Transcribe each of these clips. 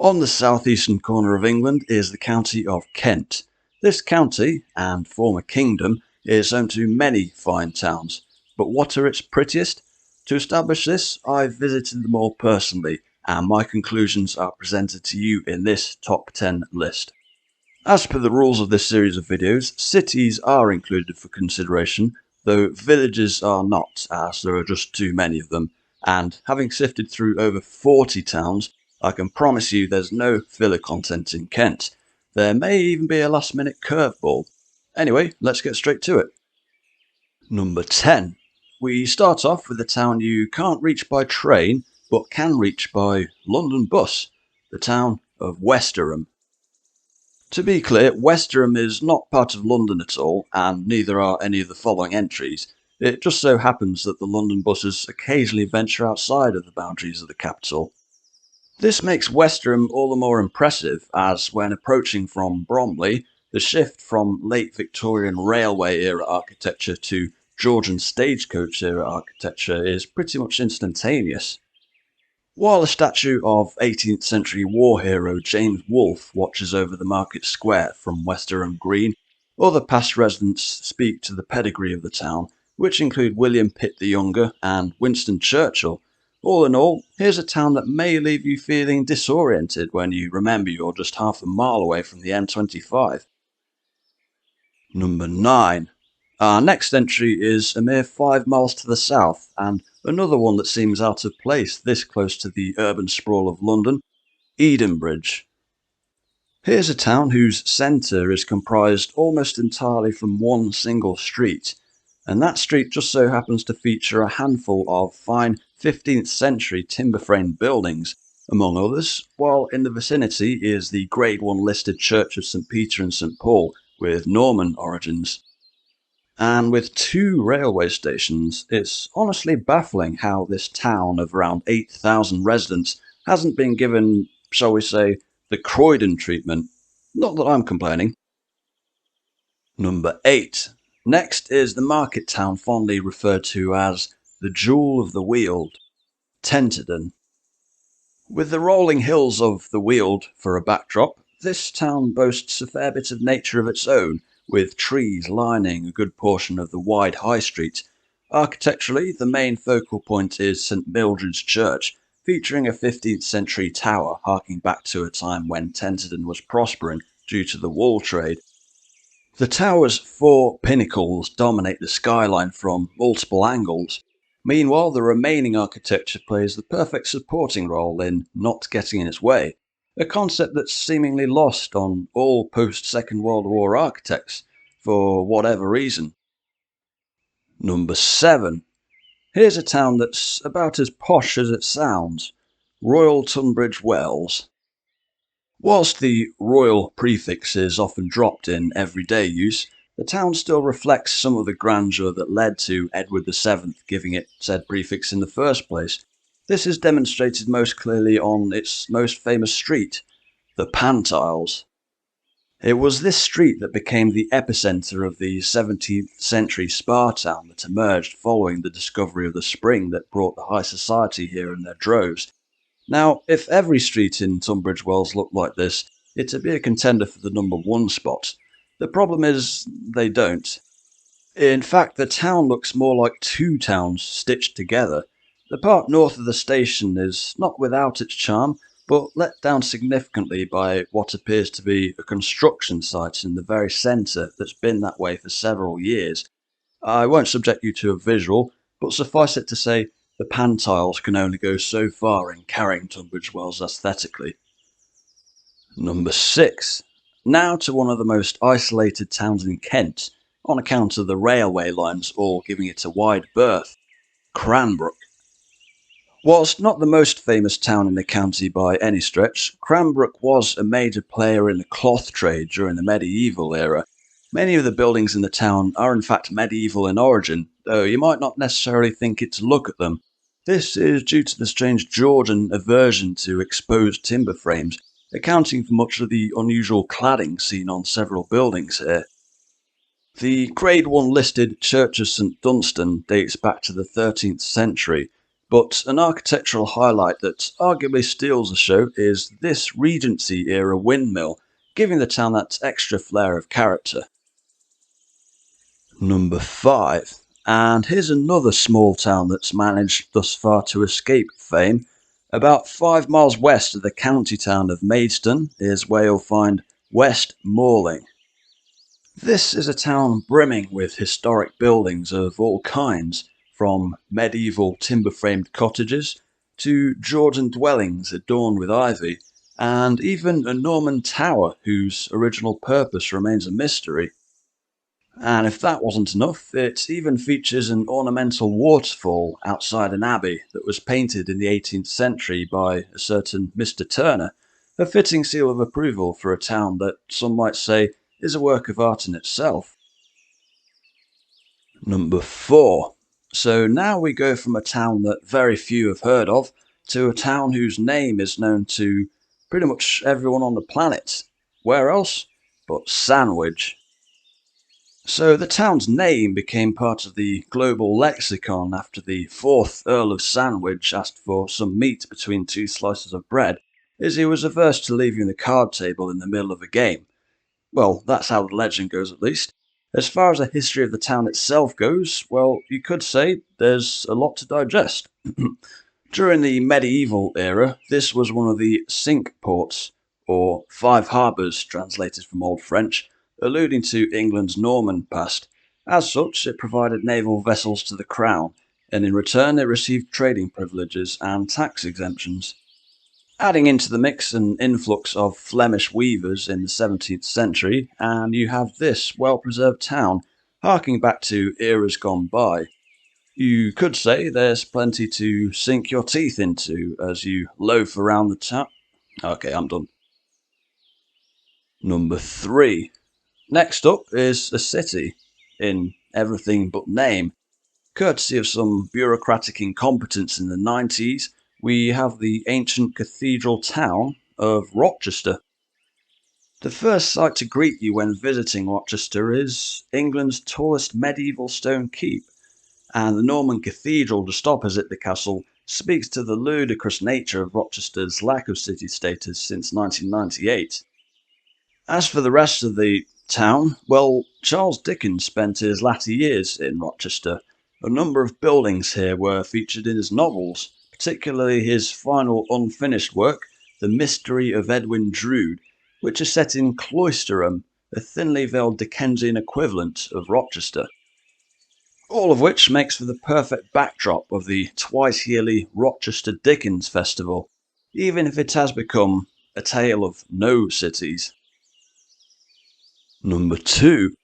On the southeastern corner of England is the county of Kent. This county, and former kingdom, is home to many fine towns. But what are its prettiest? To establish this, I've visited them all personally, and my conclusions are presented to you in this top 10 list. As per the rules of this series of videos, cities are included for consideration, though villages are not, as there are just too many of them, and having sifted through over 40 towns, I can promise you there's no filler content in Kent. There may even be a last minute curveball. Anyway, let's get straight to it. Number 10. We start off with a town you can't reach by train, but can reach by London bus, the town of Westerham. To be clear, Westerham is not part of London at all, and neither are any of the following entries. It just so happens that the London buses occasionally venture outside of the boundaries of the capital. This makes Westerham all the more impressive, as when approaching from Bromley, the shift from late Victorian railway-era architecture to Georgian stagecoach-era architecture is pretty much instantaneous. While a statue of 18th century war hero James Wolfe watches over the market square from Westerham Green, other past residents speak to the pedigree of the town, which include William Pitt the Younger and Winston Churchill. All in all, here's a town that may leave you feeling disoriented when you remember you're just half a mile away from the M25. Number 9. Our next entry is a mere 5 miles to the south, and another one that seems out of place this close to the urban sprawl of London, Edenbridge. Here's a town whose centre is comprised almost entirely from one single street, and that street just so happens to feature a handful of fine 15th century timber-framed buildings, among others, while in the vicinity is the Grade 1 listed Church of St Peter and St Paul with Norman origins. And with 2 railway stations, it's honestly baffling how this town of around 8,000 residents hasn't been given, shall we say, the Croydon treatment. Not that I'm complaining. Number 8. Next is the market town fondly referred to as the Jewel of the Weald, Tenterden. With the rolling hills of the Weald for a backdrop, this town boasts a fair bit of nature of its own, with trees lining a good portion of the wide high street. Architecturally, the main focal point is St Mildred's Church, featuring a 15th century tower harking back to a time when Tenterden was prospering due to the wool trade. The tower's 4 pinnacles dominate the skyline from multiple angles. Meanwhile, the remaining architecture plays the perfect supporting role in not getting in its way, a concept that's seemingly lost on all post-Second World War architects, for whatever reason. Number 7. Here's a town that's about as posh as it sounds, Royal Tunbridge Wells. Whilst the royal prefix is often dropped in everyday use, the town still reflects some of the grandeur that led to Edward VII giving it said prefix in the first place. This is demonstrated most clearly on its most famous street, the Pantiles. It was this street that became the epicentre of the 17th century spa town that emerged following the discovery of the spring that brought the high society here in their droves. Now, if every street in Tunbridge Wells looked like this, it'd be a contender for the number 1 spot. The problem is, they don't. In fact, the town looks more like 2 towns stitched together. The part north of the station is not without its charm, but let down significantly by what appears to be a construction site in the very centre that's been that way for several years. I won't subject you to a visual, but suffice it to say, the Pantiles can only go so far in carrying Tunbridge Wells aesthetically. Number 6. Now to one of the most isolated towns in Kent, on account of the railway lines all giving it a wide berth, Cranbrook. Whilst not the most famous town in the county by any stretch, Cranbrook was a major player in the cloth trade during the medieval era. Many of the buildings in the town are in fact medieval in origin, though you might not necessarily think it to look at them. This is due to the strange Georgian aversion to exposed timber frames, accounting for much of the unusual cladding seen on several buildings here. The Grade 1 listed Church of St Dunstan dates back to the 13th century, But an architectural highlight that arguably steals the show is this Regency era windmill, giving the town that extra flair of character. Number 5. And here's another small town that's managed thus far to escape fame. About 5 miles west of the county town of Maidstone is where you'll find West Malling. This is a town brimming with historic buildings of all kinds, from medieval timber-framed cottages to Georgian dwellings adorned with ivy, and even a Norman tower whose original purpose remains a mystery. And if that wasn't enough, it even features an ornamental waterfall outside an abbey that was painted in the 18th century by a certain Mr. Turner, a fitting seal of approval for a town that some might say is a work of art in itself. Number 4. So now we go from a town that very few have heard of to a town whose name is known to pretty much everyone on the planet. Where else but Sandwich? So the town's name became part of the global lexicon after the 4th Earl of Sandwich asked for some meat between 2 slices of bread, as he was averse to leaving the card table in the middle of a game. Well, that's how the legend goes at least. As far as the history of the town itself goes, well, you could say there's a lot to digest. During the medieval era, this was one of the Cinque Ports, or Five Harbours translated from Old French, alluding to England's Norman past. As such, it provided naval vessels to the crown, and in return it received trading privileges and tax exemptions. Adding into the mix an influx of Flemish weavers in the 17th century, and you have this well-preserved town, harking back to eras gone by. You could say there's plenty to sink your teeth into as you loaf around the town. Okay, I'm done. Number 3. Next up is a city, in everything but name. Courtesy of some bureaucratic incompetence in the 90s, we have the ancient cathedral town of Rochester. The first sight to greet you when visiting Rochester is England's tallest medieval stone keep, and the Norman cathedral just opposite the castle speaks to the ludicrous nature of Rochester's lack of city status since 1998. As for the rest of the town, well, Charles Dickens spent his latter years in Rochester. A number of buildings here were featured in his novels, particularly his final unfinished work, The Mystery of Edwin Drood, which is set in Cloisterham, a thinly veiled Dickensian equivalent of Rochester. All of which makes for the perfect backdrop of the twice-yearly Rochester Dickens Festival, even if it has become a tale of no cities. Number 2.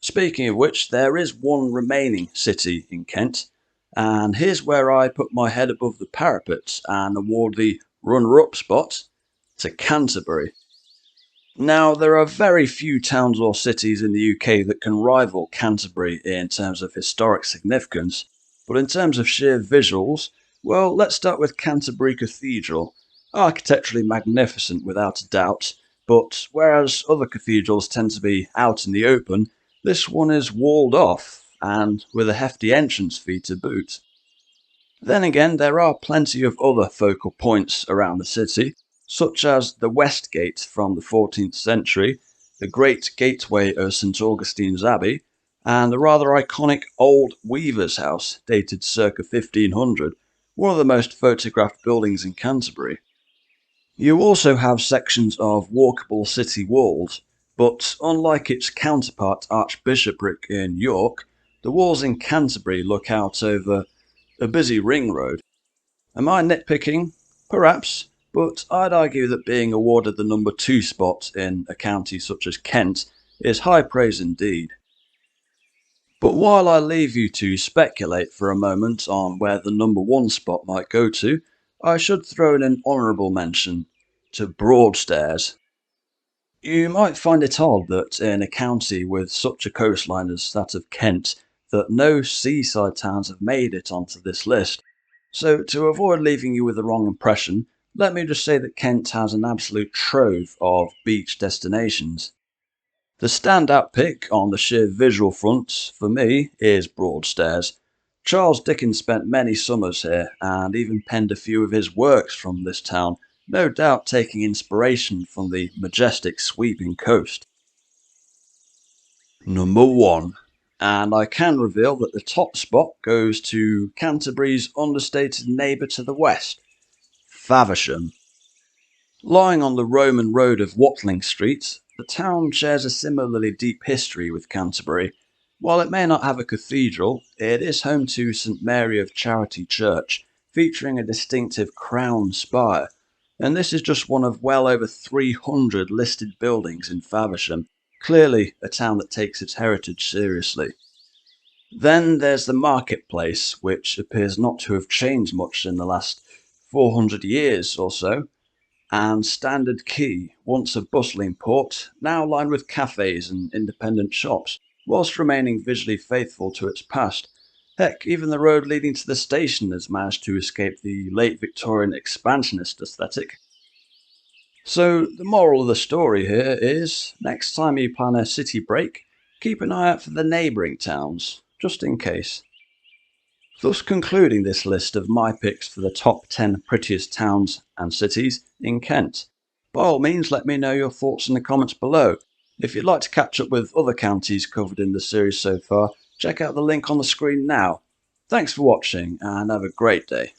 Speaking of which, there is one remaining city in Kent, and here's where I put my head above the parapet and award the runner-up spot to Canterbury. Now, there are very few towns or cities in the UK that can rival Canterbury in terms of historic significance, but in terms of sheer visuals, well, let's start with Canterbury Cathedral. Architecturally magnificent without a doubt, but whereas other cathedrals tend to be out in the open, this one is walled off, and with a hefty entrance fee to boot. Then again, there are plenty of other focal points around the city, such as the West Gate from the 14th century, the Great Gateway of St Augustine's Abbey, and the rather iconic Old Weaver's House, dated circa 1500, one of the most photographed buildings in Canterbury. You also have sections of walkable city walls, but unlike its counterpart Archbishopric in York, the walls in Canterbury look out over a busy ring road. Am I nitpicking? Perhaps, but I'd argue that being awarded the number 2 spot in a county such as Kent is high praise indeed. But while I leave you to speculate for a moment on where the number 1 spot might go to, I should throw in an honourable mention to Broadstairs. You might find it odd that in a county with such a coastline as that of Kent, that no seaside towns have made it onto this list. So to avoid leaving you with the wrong impression, let me just say that Kent has an absolute trove of beach destinations. The standout pick on the sheer visual front, for me, is Broadstairs. Charles Dickens spent many summers here and even penned a few of his works from this town, no doubt taking inspiration from the majestic sweeping coast. Number 1. And I can reveal that the top spot goes to Canterbury's understated neighbour to the west, Faversham. Lying on the Roman road of Watling Street, the town shares a similarly deep history with Canterbury. While it may not have a cathedral, it is home to St Mary of Charity Church, featuring a distinctive crown spire. And this is just one of well over 300 listed buildings in Faversham, clearly a town that takes its heritage seriously. Then there's the marketplace, which appears not to have changed much in the last 400 years or so, and Standard Quay, once a bustling port, now lined with cafes and independent shops, whilst remaining visually faithful to its past. Heck, even the road leading to the station has managed to escape the late Victorian expansionist aesthetic. So, the moral of the story here is, next time you plan a city break, keep an eye out for the neighbouring towns, just in case. Thus concluding this list of my picks for the top 10 prettiest towns and cities in Kent. By all means, let me know your thoughts in the comments below. If you'd like to catch up with other counties covered in the series so far, check out the link on the screen now. Thanks for watching and have a great day.